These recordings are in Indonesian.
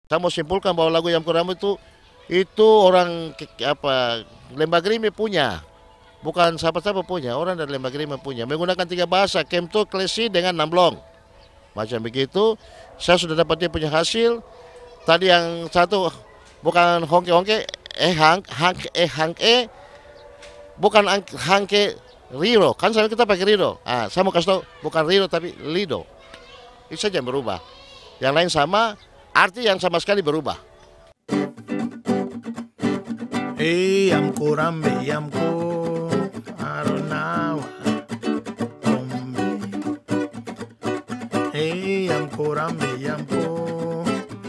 Saya mau simpulkan bahwa lagu Yam Kurambe itu orang Lembah Grime punya, bukan siapa-siapa punya, orang dari Lembah Grime punya. Menggunakan tiga bahasa, Kemtuk, Klesi dengan Namblong. Macam begitu. Saya sudah dapat dia punya hasil. Tadi yang satu bukan hongke-hongke, hangke, bukan hangke Riro. Kan sama kita pakai Riro. Saya mau kasih tahu bukan Riro tapi Lido. Itu saja yang berubah. Yang lain sama, arti yang sama sekali berubah. Yamko rambe yamko aronawa ombe. Yamko rambe yamko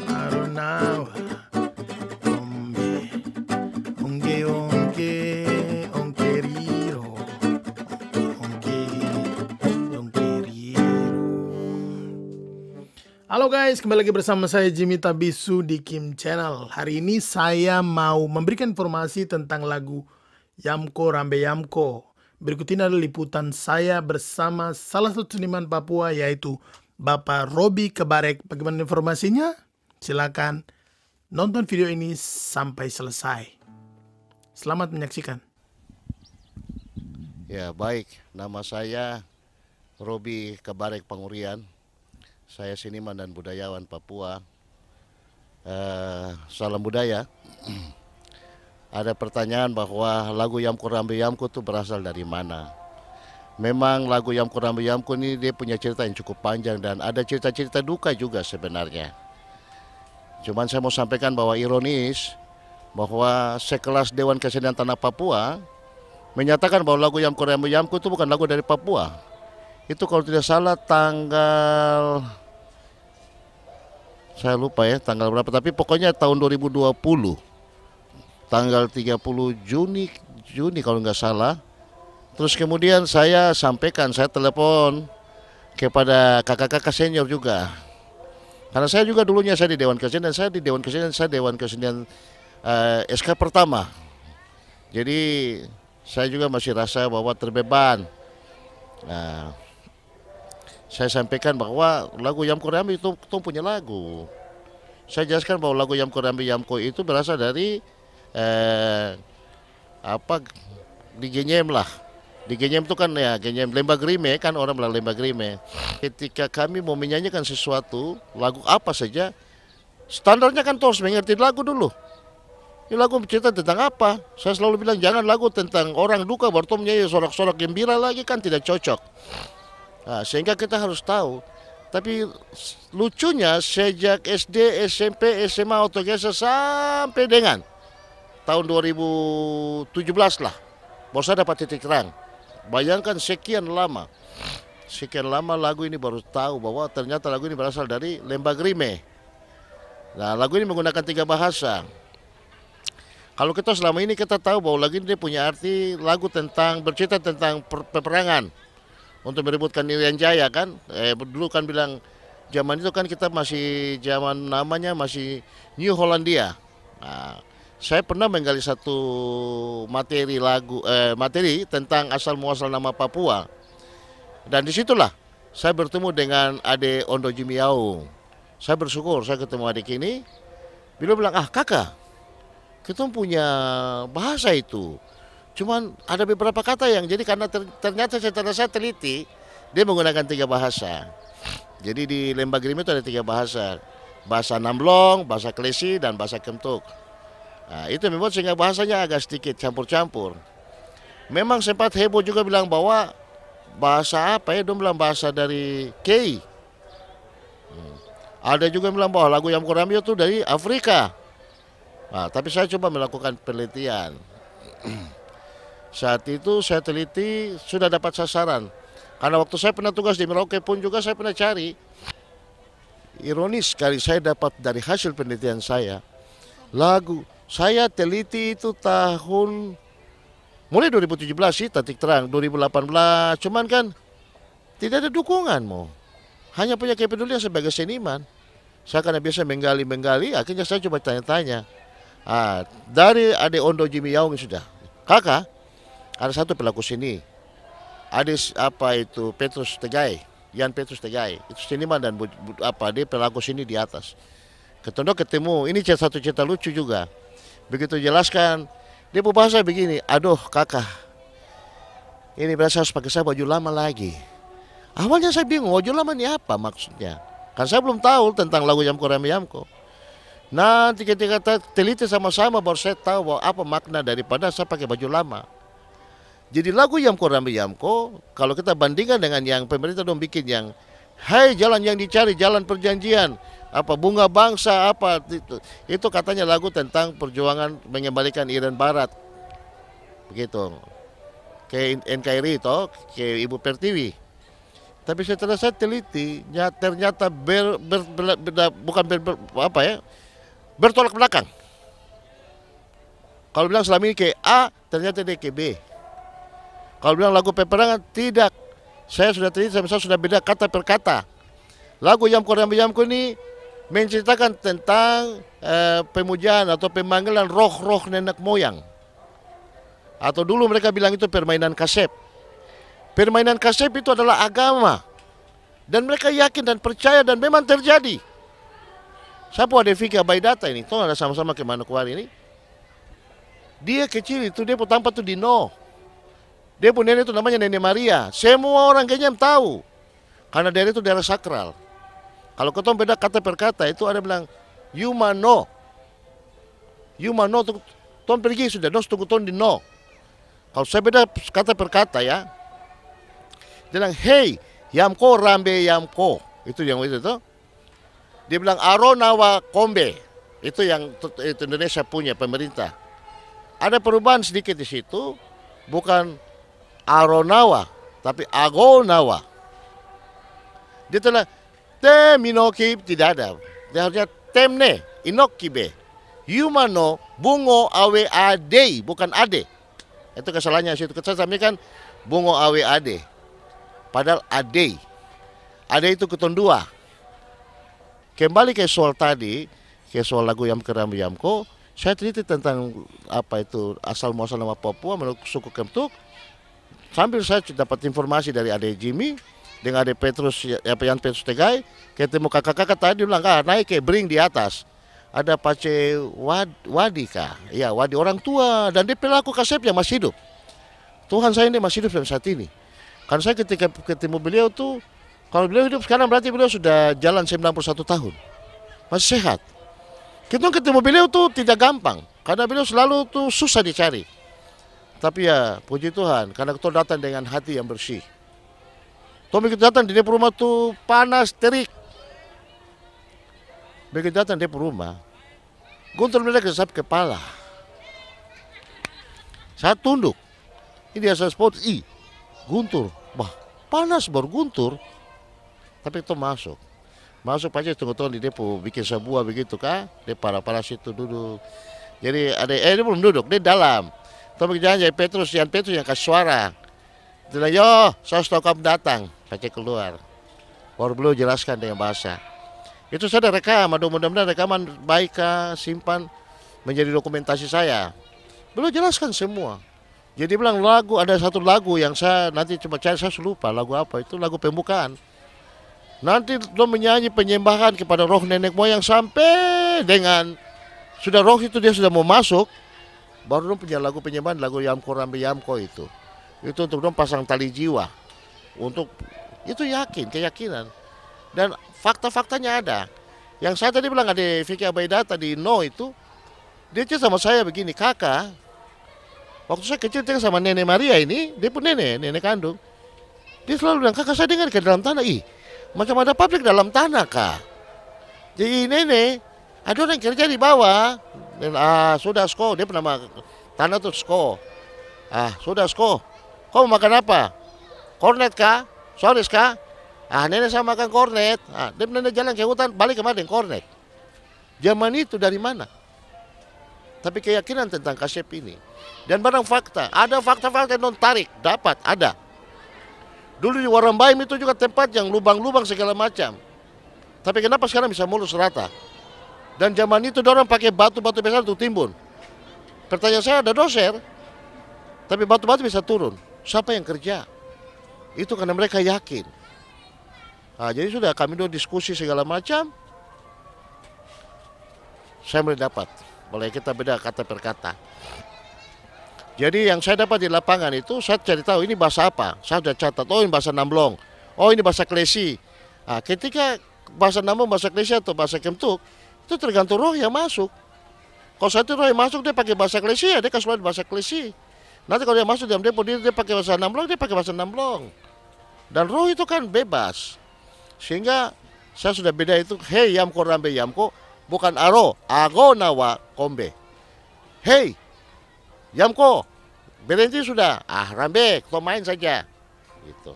aronawa ombe. Onge onge onge riro onge onge riro. Halo guys, kembali lagi bersama saya Jimmy Tabisu di Kim Channel. Hari ini saya mau memberikan informasi tentang lagu Yamko Rambe Yamko. Berikut ini adalah liputan saya bersama salah satu seniman Papua, yaitu Bapak Robi Kebarek. Bagaimana informasinya? Silakan nonton video ini sampai selesai. Selamat menyaksikan. Ya baik, nama saya Robi Kebarek Pangurian. Saya seniman dan budayawan Papua. Salam budaya. Ada pertanyaan bahwa lagu Yamko Rambe Yamko itu berasal dari mana? Memang lagu Yamko Rambe Yamko ini dia punya cerita yang cukup panjang dan ada cerita-cerita duka juga sebenarnya. Cuman saya mau sampaikan bahwa ironis bahwa sekelas Dewan Kesenian Tanah Papua menyatakan bahwa lagu Yamko Rambe Yamko itu bukan lagu dari Papua. Itu kalau tidak salah tanggal, saya lupa ya tanggal berapa, tapi pokoknya tahun 2020 tanggal 30 Juni kalau nggak salah. Terus kemudian saya sampaikan, saya telepon kepada kakak-kakak senior juga, karena saya juga dulunya saya di Dewan Kesenian, saya di Dewan Kesenian, saya Dewan Kesenian SK pertama. Jadi saya juga masih rasa bahwa terbeban. Nah, saya sampaikan bahwa lagu Yamko Rambe itu punya lagu. Saya jelaskan bahwa lagu Yamko Rambe Yamko itu berasal dari di Genyem lah. Di Genyem itu kan ya Genyem Lembah Grime, kan orang bilang Lembah Grime. Ketika kami mau menyanyikan sesuatu, lagu apa saja, standarnya kan harus mengerti lagu dulu. Ini lagu cerita tentang apa? Saya selalu bilang jangan lagu tentang orang duka baru menyanyi sorak-sorak gembira lagi, kan tidak cocok. Nah, sehingga kita harus tahu. Tapi lucunya sejak SD, SMP, SMA, Autogesa sampai dengan tahun 2017 lah, baru saya dapat titik terang. Bayangkan sekian lama lagu ini baru tahu bahwa ternyata lagu ini berasal dari Lembah Grime. Nah, lagu ini menggunakan tiga bahasa. Kalau kita selama ini kita tahu bahwa lagu ini dia punya arti lagu tentang bercerita tentang peperangan untuk merebutkan Irian Jaya kan. Dulu kan bilang zaman itu kan kita masih zaman namanya masih New Hollandia. Nah, saya pernah menggali satu materi tentang asal muasal nama Papua. Dan disitulah saya bertemu dengan Ade Ondo Jimiau. Saya bersyukur saya ketemu adik ini. Beliau bilang, kakak, kita punya bahasa itu. Cuman ada beberapa kata yang jadi karena ternyata setelah saya teliti, dia menggunakan tiga bahasa. Jadi di Lembah Grime itu ada tiga bahasa. Bahasa Namblong, bahasa Klesi, dan bahasa Kemtuk. Nah, itu membuat sehingga bahasanya agak sedikit campur-campur. Memang sempat heboh juga bilang bahwa bahasa apa ya, dia bilang bahasa dari Kei. Ada juga yang bilang bahwa lagu Yamko Rambe itu dari Afrika. Nah, tapi saya coba melakukan penelitian. Saat itu saya teliti sudah dapat sasaran. Karena waktu saya pernah tugas di Merauke pun juga saya pernah cari. Ironis sekali saya dapat dari hasil penelitian saya. Lagu saya teliti itu tahun mulai 2017 sih titik terang, 2018. Cuman kan tidak ada dukungan mau. Hanya punya kepedulian sebagai seniman. Saya karena biasa menggali, akhirnya saya coba tanya-tanya. Dari Ade Ondo Jimi Yaung sudah. Kakak, ada satu pelaku seni. Ada Petrus Tegai, Yan Petrus Tegai. Itu seniman dan dia pelaku seni di atas. Ketemu ketemu, ini satu cerita lucu juga. Begitu jelaskan, dia bahasa begini, aduh kakak, ini berasa harus pakai saya baju lama lagi. Awalnya saya bingung, baju lama ini apa maksudnya? Kan saya belum tahu tentang lagu Yamko Rambe Yamko. Nanti ketika teliti sama-sama baru saya tahu bahwa apa makna daripada saya pakai baju lama. Jadi lagu Yamko Rambe Yamko, kalau kita bandingkan dengan yang pemerintah dong bikin yang hai jalan yang dicari, jalan perjanjian, apa bunga bangsa, apa itu katanya lagu tentang perjuangan mengembalikan Irian Barat. Begitu. Ke NKRI itu, ke Ibu Pertiwi. Tapi setelah saya teliti, ternyata bertolak belakang. Kalau bilang selama ini ke A, ternyata dia ke B. Kalau bilang lagu peperangan, tidak. Saya sudah teliti, saya sudah beda kata per kata. Lagu Yamko Rambe Yamko ini menceritakan tentang pemujaan atau pemanggilan roh-roh nenek moyang. Atau dulu mereka bilang itu permainan kasep. Permainan kasep itu adalah agama. Dan mereka yakin dan percaya dan memang terjadi. Siapa ada Fikri Abaidata ini? Tahu ada sama-sama ke Manokwari ini? Dia kecil itu, dia tampak tuh di No. Dia punya nenek itu namanya Nenek Maria. Semua orang kayaknya tahu. Karena daerah itu daerah sakral. Kalau ketemu beda kata per kata itu ada bilang Yumano. Yumano tuh ton pergi sudah, dos tunggu ton di No. Kalau saya beda kata per kata ya. Dia bilang hey Yamko Rambe Yamko. Itu yang itu tuh. Dia bilang Aronawa Kombe. Itu yang itu Indonesia punya pemerintah. Ada perubahan sedikit di situ. Bukan Aronawa, tapi Agonawa. Dia telah teminoki tidak ada. Dia harusnya temne inokibe. Yumano bungo awe ade, bukan ade. Itu kesalahannya situ. Saya sampaikan bungo awe ade. Padahal ade. Ade itu keton dua. Kembali ke soal tadi, ke soal lagu Yamko Rambe Yamko, saya teliti tentang apa itu asal muasal nama Papua menurut suku Kemtuk. Sambil saya dapat informasi dari Ade Jimmy dengan Ade Petrus, Yan Petrus Tegai, ketemu kakak-kakak tadi bilang, naik ke bring di atas. Ada Pace Wadi kah? Ya, Wadi orang tua dan dia pelaku kasep yang masih hidup. Tuhan saya ini masih hidup sampai saat ini. Karena saya ketika ketemu beliau tuh, kalau beliau hidup sekarang berarti beliau sudah jalan 91 tahun. Masih sehat. Kita ketemu beliau tuh tidak gampang. Karena beliau selalu tuh susah dicari. Tapi ya puji Tuhan, karena kita datang dengan hati yang bersih. Tommy kita datang di dia rumah tuh panas, terik. Begitu datang dia rumah, Guntur mereka kesap kepala. Saya tunduk. Ini asal spot, Guntur. Bah, panas baru Guntur. Tapi itu masuk. Masuk aja tunggu-tunggu di depo, bikin sebuah begitu kah? Dia para situ duduk. Jadi ada, dia belum duduk, dia dalam. Tapi jangan Yan Petrus yang kasih suara. Dia bilang, yo, saya tahu kamu datang. Pakai keluar. Baru beliau jelaskan dengan bahasa. Itu saya ada rekam, mudah-mudahan rekaman baik simpan menjadi dokumentasi saya. Beliau jelaskan semua. Jadi bilang ada satu lagu yang saya nanti coba cari, saya lupa lagu apa. Itu lagu pembukaan. Nanti lo menyanyi penyembahan kepada roh nenek moyang sampai dengan sudah roh itu dia sudah mau masuk. Baru dong punya lagu penyembahan, lagu Yamko Rambe Yamko itu. Itu untuk dong pasang tali jiwa. Untuk itu keyakinan. Dan fakta-faktanya ada. Yang saya tadi bilang ada Fikri Abaidata di No itu, dia cerita sama saya begini, kakak, waktu saya kecil dia sama Nenek Maria ini, dia pun nenek kandung. Dia selalu bilang, kakak saya dengar ke dalam tanah, macam ada pabrik dalam tanah kak. Jadi nenek, ada orang kerja di bawah. Dan sudah sko, dia pernah tanah tuh sko. Sudah sko. Kau mau makan apa? Kornet kah? Soris kah? Nenek saya makan kornet. Dia nenek jalan ke hutan, balik kemana dengan kornet. Zaman itu dari mana? Tapi keyakinan tentang kasep ini. Dan barang fakta, ada fakta-fakta yang non tarik, dapat, ada. Dulu di Warambaim itu juga tempat yang lubang-lubang segala macam. Tapi kenapa sekarang bisa mulus rata? Dan zaman itu orang pakai batu-batu besar untuk timbun. Pertanyaan saya, ada doser, tapi batu-batu bisa turun. Siapa yang kerja? Itu karena mereka yakin. Jadi sudah kami diskusi segala macam. saya mulai dapat. Mulai kita beda kata per kata. Jadi yang saya dapat di lapangan itu, saya cari tahu ini bahasa apa. Saya sudah catat, oh ini bahasa Namblong, oh ini bahasa Klesi. Nah, ketika bahasa Namblong, bahasa Klesi atau bahasa Kemtuk, itu tergantung roh yang masuk. Kalau satu roh yang masuk dia pakai bahasa Klesi, ya dia kasih bahasa Klesi. Nanti kalau dia masuk dalam depo dia pakai bahasa Namblong, dia pakai bahasa Namblong. Dan roh itu kan bebas. Sehingga saya sudah beda itu, hei yamko rambe yamko, bukan aro, ago nawa kombe. Hei yamko, berhenti sudah, rambe, kau main saja. Gitu.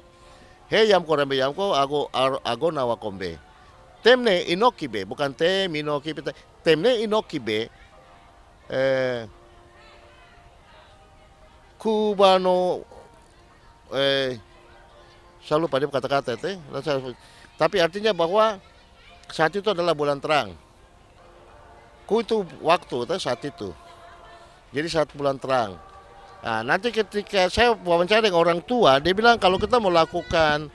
Hei yamko rambe yamko, ago nawa kombe. Temne inokibe, bukan tem inokibe, temne inokibe, kubano, saya lupa dia kata-kata itu. Tapi artinya bahwa saat itu adalah bulan terang. Ku itu waktu saat itu. Jadi saat bulan terang. Nah, nanti ketika saya wawancara dengan orang tua, dia bilang kalau kita mau lakukan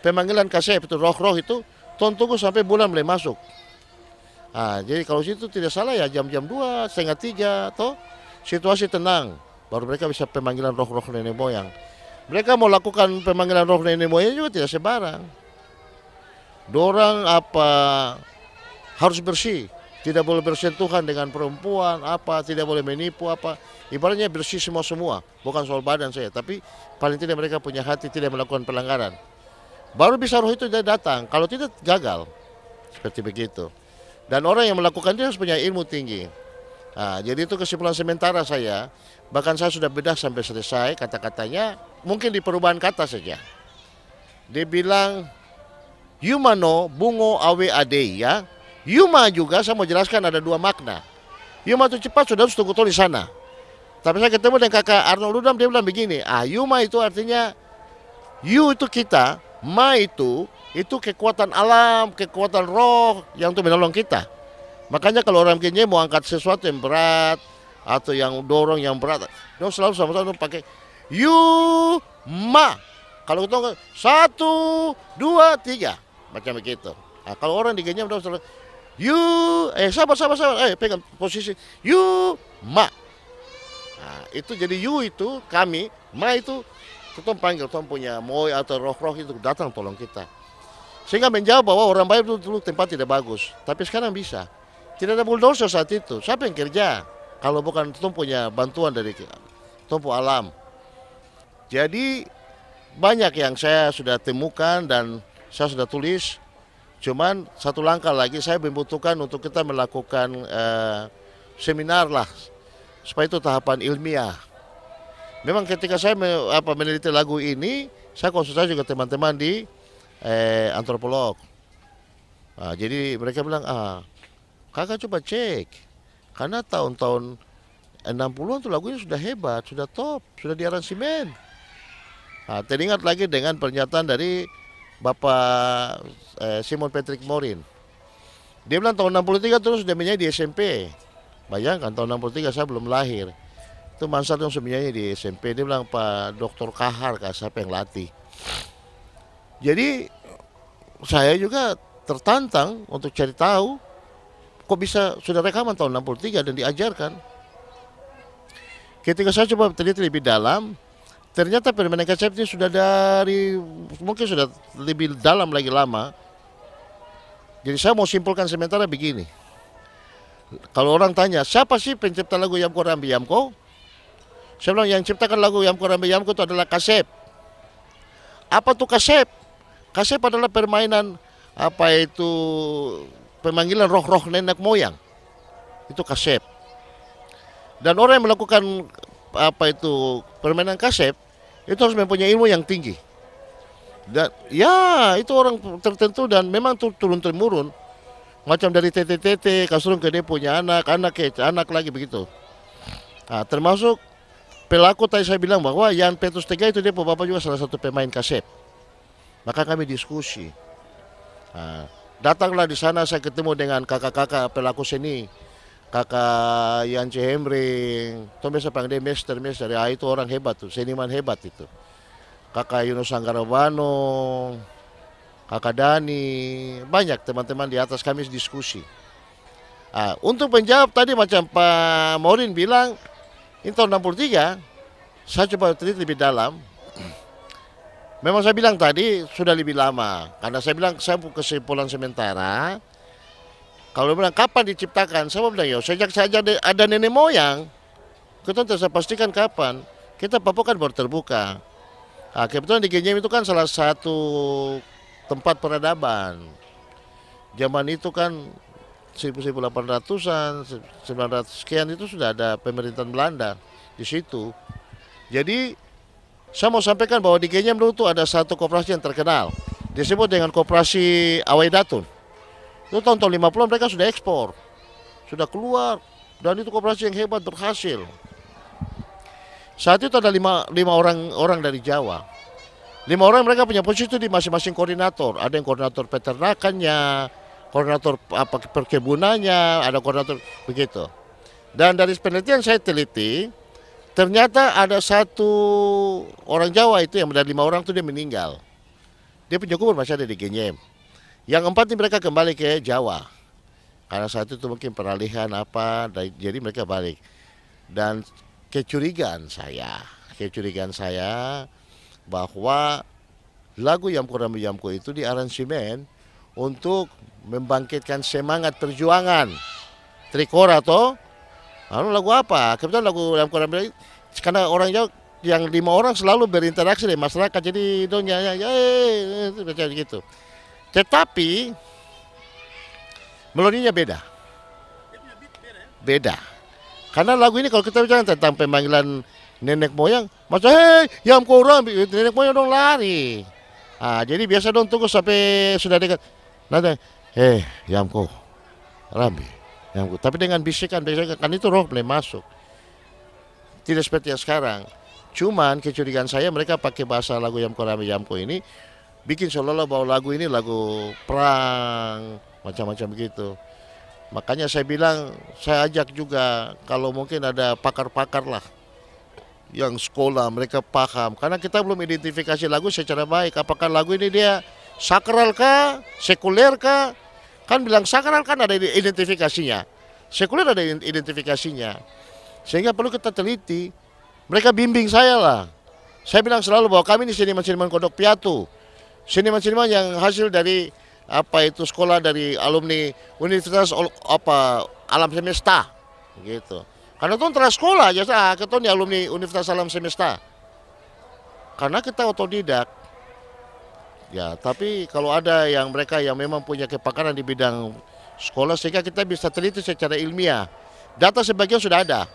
pemanggilan kasih itu roh-roh itu, tunggu sampai bulan mulai masuk. Nah, jadi kalau situ tidak salah ya jam-jam 2, setengah 3, toh situasi tenang. Baru mereka bisa pemanggilan roh-roh nenek moyang. Mereka mau lakukan pemanggilan roh nenek moyang juga tidak sembarang. Dorang apa harus bersih, tidak boleh bersentuhan dengan perempuan, apa tidak boleh menipu apa. Ibaratnya bersih semua, bukan soal badan saya, tapi paling tidak mereka punya hati tidak melakukan pelanggaran. Baru bisa roh itu datang, kalau tidak gagal. Seperti begitu. Dan orang yang melakukan itu harus punya ilmu tinggi. Nah, jadi itu kesimpulan sementara saya. Bahkan saya sudah bedah sampai selesai kata-katanya, mungkin di perubahan kata saja. Dia bilang Yuma no bungo awe ade ya. Yuma juga saya mau jelaskan ada dua makna. Yuma itu cepat sudah harus tunggu di sana. Tapi saya ketemu dengan kakak Arnold Ludam, dia bilang begini, Yuma itu artinya Yu itu kita, Ma itu kekuatan alam, kekuatan roh yang untuk menolong kita. Makanya kalau orang Kenya mau angkat sesuatu yang berat atau yang dorong yang berat, dia selalu sama-sama pakai Yuma. Kalau kita 1, 2, 3 macam begitu. Nah, kalau orang di Kenya selalu sabar, pegang posisi Ma. Nah, itu jadi itu kami, Ma itu kita panggil, kita punya moy atau roh-roh itu datang tolong kita. Sehingga menjawab bahwa orang baik dulu tempat tidak bagus, tapi sekarang bisa. Tidak ada bulldozer saat itu. Siapa yang kerja? Kalau bukan kita punya bantuan dari tumpu alam. Jadi banyak yang saya sudah temukan dan saya sudah tulis. Cuman satu langkah lagi saya membutuhkan untuk kita melakukan seminar lah, supaya itu tahapan ilmiah. Memang ketika saya meneliti lagu ini, saya konsultasi juga teman-teman di antropolog. Nah, jadi mereka bilang, kakak coba cek, karena tahun-tahun 60-an tuh lagunya sudah hebat, sudah top, sudah diaransemen. Nah, teringat lagi dengan pernyataan dari Bapak Simon Patrick Morin. Dia bilang tahun 63 terus sudah menyanyi di SMP. Bayangkan tahun 63 saya belum lahir. Itu Mansar yang sudah menyanyi di SMP. Dia bilang Pak Dr. Kahar, siapa yang latih. Jadi saya juga tertantang untuk cari tahu kok bisa sudah rekaman tahun 63 dan diajarkan. Ketika saya coba teliti lebih dalam, ternyata permainan kasep ini sudah mungkin sudah lebih dalam lagi lama. Jadi saya mau simpulkan sementara begini. Kalau orang tanya, siapa sih pencipta lagu Yamko Rambe Yamko? Saya bilang yang ciptakan lagu Yamko Rambe Yamko itu adalah kasep. Apa tuh kasep? Kasep adalah permainan pemanggilan roh-roh nenek moyang. Itu kasep. Dan orang yang melakukan permainan kasep itu harus mempunyai ilmu yang tinggi. Dan ya itu orang tertentu dan memang turun-temurun. Macam dari tete-tete, kasurun ke dia punya anak lagi begitu. Nah, termasuk pelaku tadi saya bilang bahwa Yan Petrus Tega itu dia bapak juga salah satu pemain kasep. Maka kami diskusi. Nah, datanglah di sana saya ketemu dengan kakak-kakak pelaku seni. Kakak Yan Cihemring, itu biasa panggil dia Mester, itu orang hebat tuh, seniman hebat itu. Kakak Yunus Anggarabano, Kakak Dani, banyak teman-teman di atas kami diskusi. Untuk menjawab tadi macam Pak Morin bilang, ini tahun 63, saya coba teliti lebih dalam. Memang saya bilang tadi sudah lebih lama, karena saya bilang saya kesimpulan sementara. Kalau bilang kapan diciptakan, saya bilang ya sejak saja ada nenek moyang. Kita tidak bisa pastikan kapan. Kita Papua kan baru terbuka. Kebetulan di Genyem itu kan salah satu tempat peradaban. Zaman itu kan 1800-an, 900 sekian itu sudah ada pemerintahan Belanda di situ. Jadi saya mau sampaikan bahwa di Genyem dulu tuh ada satu koperasi yang terkenal, disebut dengan Koperasi Awai Datun. Itu tahun-tahun 50-an mereka sudah ekspor, sudah keluar, dan itu koperasi yang hebat, berhasil. Saat itu ada lima orang dari Jawa. 5 orang mereka punya posisi di masing-masing koordinator. Ada yang koordinator peternakannya, koordinator perkebunannya, ada koordinator begitu. Dan dari penelitian saya teliti, ternyata ada satu orang Jawa itu yang dari 5 orang itu dia meninggal. Dia punya kubur masih ada di Genyem. Yang 4 ini mereka kembali ke Jawa. Karena saat itu mungkin peralihan jadi mereka balik. Dan kecurigaan saya bahwa lagu Yamko Rambe Yamko itu diaransemen untuk membangkitkan semangat perjuangan Trikora toh. Lagu apa? Kebetulan lagu Yamko Rambe karena orang Jawa yang 5 orang selalu berinteraksi dengan masyarakat, jadi doanya baca gitu. Tetapi melodinya beda. Karena lagu ini kalau kita bicara tentang pemanggilan nenek moyang, masa Yamko Rambe, nenek moyang dong lari. Jadi biasa dong tunggu sampai sudah dekat. Nanti, Yamko Rambe, Yamko. Tapi dengan bisikan, kan itu roh mulai masuk. Tidak seperti yang sekarang. Cuman kecurigaan saya mereka pakai bahasa lagu Yamko Rambe Yamko ini bikin seolah-olah bahwa lagu ini lagu perang, macam-macam begitu. Makanya saya bilang, saya ajak juga kalau mungkin ada pakar-pakar lah yang sekolah, mereka paham. Karena kita belum identifikasi lagu secara baik. Apakah lagu ini dia sakral kah, sekuler kah? Kan bilang sakral kan ada identifikasinya, sekuler ada identifikasinya. Sehingga perlu kita teliti. Mereka bimbing saya lah. Saya bilang selalu bahwa kami ini seniman-seniman Kodok Piatu. Seniman-seniman yang hasil dari sekolah dari alumni Universitas Alam Semesta gitu. Karena itu antara sekolah aja kita di alumni Universitas Alam Semesta. Karena kita otodidak. Ya, tapi kalau ada yang mereka yang memang punya kepakaran di bidang sekolah sehingga kita bisa teliti secara ilmiah. Data sebagian sudah ada.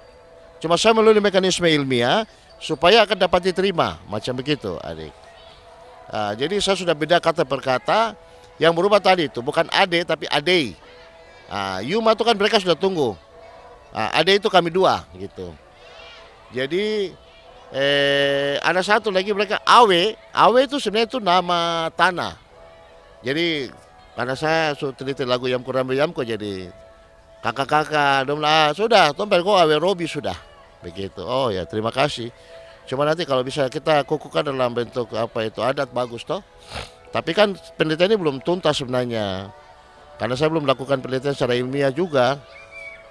Cuma saya melalui mekanisme ilmiah supaya akan dapat diterima, macam begitu, adik. Jadi saya sudah beda kata per kata. Yang berubah tadi itu bukan ade tapi adei. Yuma itu kan mereka sudah tunggu. Ade itu kami 2 gitu. Jadi ada satu lagi mereka Awe. Awe itu sebenarnya itu nama tanah. Jadi karena saya teliti lagu Yamko Rambe Yamko jadi kakak-kakak sudah tompel kok Awe Robi sudah begitu. Oh ya terima kasih. Cuma nanti kalau bisa kita kukuhkan dalam bentuk adat bagus toh. Tapi kan penelitian ini belum tuntas sebenarnya. Karena saya belum melakukan penelitian secara ilmiah juga.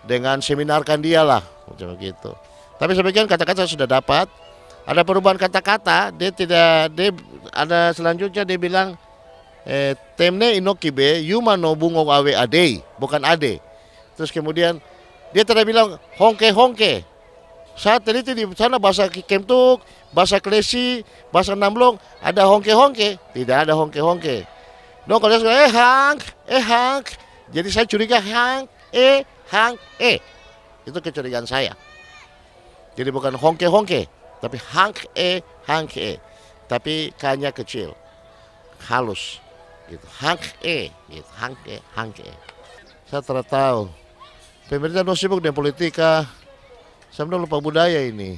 Dengan seminarkan dia lah, macam begitu. Tapi sebagian kata-kata sudah dapat. Ada perubahan kata-kata, dia ada selanjutnya dia bilang temne inokibe yuma no bungo awe adei, bukan ade. Terus kemudian dia tidak bilang hongke-hongke. Saya teliti di sana bahasa Kemtuk, bahasa Klesi, bahasa Namblong ada hongke-hongke, tidak ada hongke-hongke. No kalau saya hang. Jadi saya curiga hang itu kecurigaan saya. Jadi bukan hongke-hongke, tapi hang tapi kanya kecil, halus, gitu. Gitu. Hang Saya tidak tahu. Pemerintah no sibuk dengan politika. Saya sudah lupa budaya ini.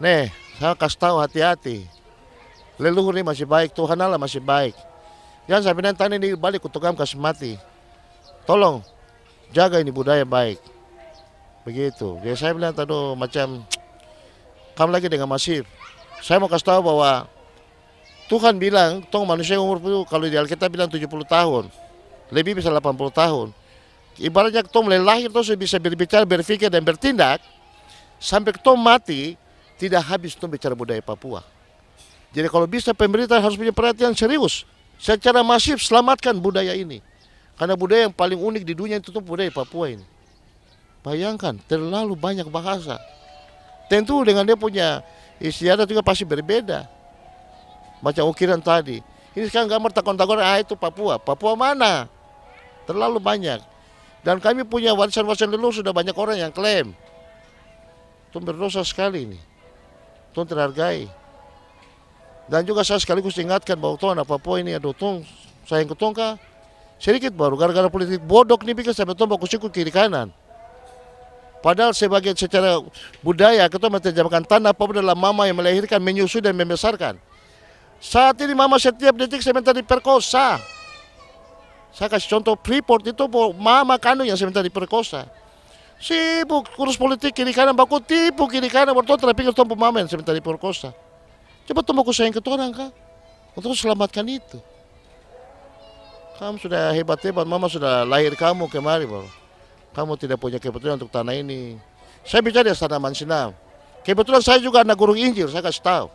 Saya kasih tahu hati-hati. Leluhur ini masih baik, Tuhan Allah masih baik. Jangan sampai nanti ini balik kutukam kasih mati. Tolong jaga ini budaya baik. Begitu. Jadi saya bilang tadi macam kamu lagi dengan masif. Saya mau kasih tahu bahwa Tuhan bilang, manusia umur itu kalau di Alkitab bilang 70 tahun. Lebih bisa 80 tahun. Ibaratnya kita mulai lahir terus bisa berbicara, berpikir dan bertindak sampai kita mati, tidak habis kita bicara budaya Papua. Jadi kalau bisa pemerintah harus punya perhatian serius secara masif selamatkan budaya ini. Karena budaya yang paling unik di dunia itu tuh budaya Papua ini. Bayangkan terlalu banyak bahasa. Tentu dengan dia punya istiadat juga pasti berbeda. Macam ukiran tadi. Ini sekarang gambar takon-takon, itu Papua. Papua mana? Terlalu banyak. Dan kami punya warisan-warisan leluhur sudah banyak orang yang klaim. Itu berdosa sekali ini. Itu terhargai. Dan juga saya sekaligus ingatkan bahwa tuan Papua ini ada tuan sayang ke tongka. Sedikit baru gara-gara politik bodoh nih bikin sampai tuan baku sikut kiri kanan. Padahal sebagai secara budaya kita menerjemahkan tanah Papua adalah mama yang melahirkan, menyusui dan membesarkan. Saat ini mama setiap detik sebentar diperkosa. Saya kasih contoh Freeport itu mama kandung yang sebentar diperkosa. Sibuk kurus politik kiri kanan baku tipu kiri kanan bertuan terpikir tuan mama yang sebentar diperkosa. Coba tuan baku sayang ke orang kah? Untuk selamatkan itu. Kamu sudah hebat-hebat, mama sudah lahir kamu kemari baru. Kamu tidak punya kebetulan untuk tanah ini. Saya bicara di tanaman Sinam. Kebetulan saya juga anak guru Injil, saya kasih tahu.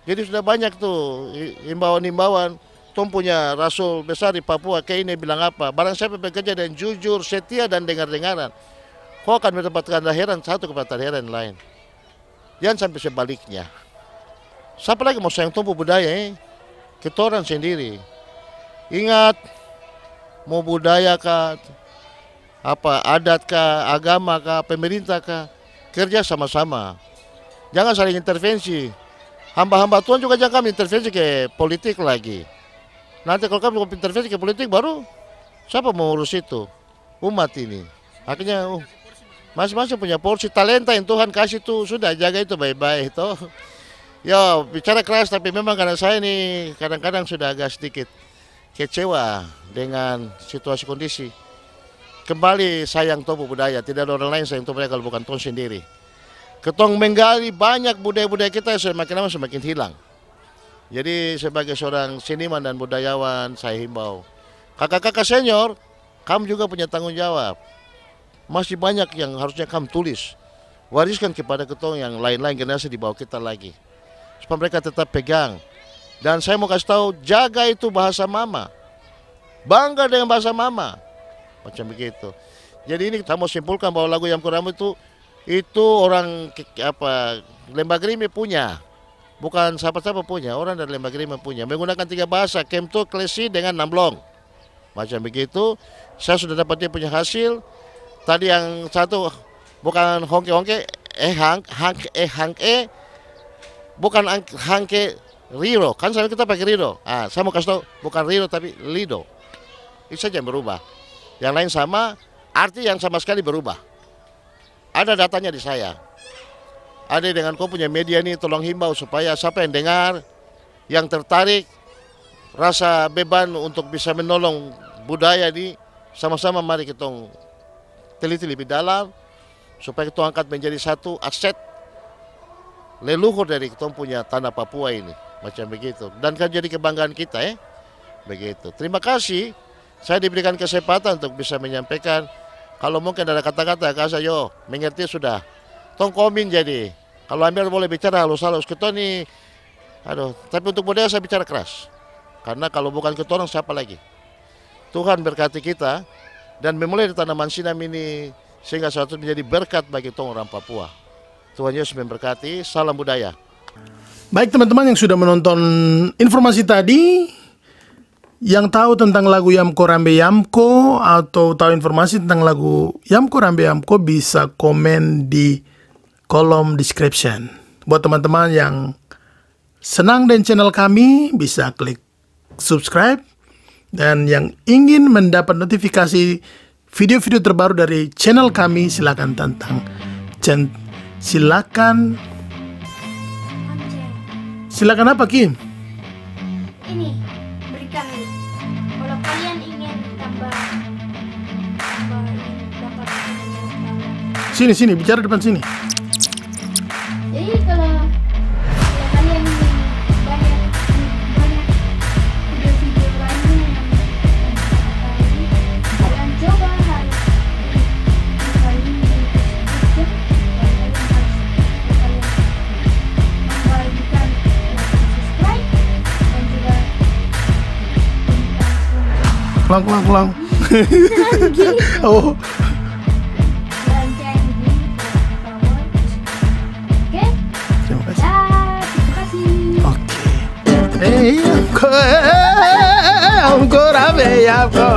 Jadi sudah banyak tuh himbauan-himbauan. Tom punya rasul besar di Papua, kayak ini bilang apa? Barang siapa bekerja dan jujur, setia dan dengar-dengaran, kau akan mendapatkan lahiran satu kepada lahiran lain. Jangan sampai sebaliknya. Siapa lagi mau sayang tumpu budaya? Kita orang sendiri. Ingat, mau budaya kah, apa adat kah, agama kah, pemerintah kah, kerja sama-sama. Jangan saling intervensi. Hamba-hamba Tuhan juga jangan kami intervensi ke politik lagi. Nanti kalau kami intervensi ke politik baru siapa mau urus itu? Umat ini. Akhirnya masing-masing punya porsi talenta yang Tuhan kasih tuh, sudah jaga itu baik-baik toh. Ya bicara keras tapi memang karena saya ini kadang-kadang sudah agak sedikit kecewa dengan situasi kondisi. Kembali sayang tobu budaya, tidak ada orang lain sayang tobu budaya kalau bukan Tuhan sendiri. Ketong menggali banyak budaya-budaya kita yang semakin lama semakin hilang. Jadi sebagai seorang seniman dan budayawan saya himbau, kakak-kakak senior, kamu juga punya tanggung jawab. Masih banyak yang harusnya kamu tulis, wariskan kepada ketong yang lain-lain generasi di bawah kita lagi, supaya mereka tetap pegang. Dan saya mau kasih tahu, jaga itu bahasa mama, bangga dengan bahasa mama, macam begitu. Jadi ini kita mau simpulkan bahwa lagu Yamko Rambe itu orang Lembah Grime punya. Bukan siapa-siapa punya, orang dari Lembah Grime punya. Menggunakan 3 bahasa, Kemto, Klesi dengan Namblong. Macam begitu. Saya sudah dapat dia punya hasil. Tadi yang satu bukan hongke-hongke, bukan hangke riro. Kan sama kita pakai riro. Saya mau kasih tahu, bukan riro tapi lido. Itu saja yang berubah. Yang lain sama, arti yang sama sekali berubah. Ada datanya di saya. Ada dengan kau punya media ini tolong himbau supaya siapa yang dengar, yang tertarik, rasa beban untuk bisa menolong budaya ini, sama-sama mari kita teliti lebih dalam supaya kita angkat menjadi satu aset leluhur dari kita punya tanah Papua ini, macam begitu. Dan kan jadi kebanggaan kita begitu. Terima kasih, saya diberikan kesempatan untuk bisa menyampaikan. Kalau mungkin ada kata-kata kasih yo mengerti sudah. Tong komen jadi. Kalau ambil boleh bicara halus-halus kita nih. Tapi untuk budaya saya bicara keras. Karena kalau bukan kita orang siapa lagi? Tuhan berkati kita dan memulai di tanaman Sinam ini sehingga suatu menjadi berkat bagi tong orang Papua. Tuhan Yesus memberkati. Salam budaya. Baik teman-teman yang sudah menonton informasi tadi, yang tahu tentang lagu Yamko Rambe Yamko atau tahu informasi tentang lagu Yamko Rambe Yamko bisa komen di kolom description. Buat teman-teman yang senang dengan channel kami bisa klik subscribe, dan yang ingin mendapat notifikasi video-video terbaru dari channel kami silakan silakan apa Kim? Ini berikan link. Kalau kalian ingin tambah dapat Sini bicara depan sini. Jadi kalau kalian ingin banyak video-video lainnya yang Long. Oh, Lonceng di bawah. Oke. terima kasih. Terima kasih. Oke. Yamko rame yamko.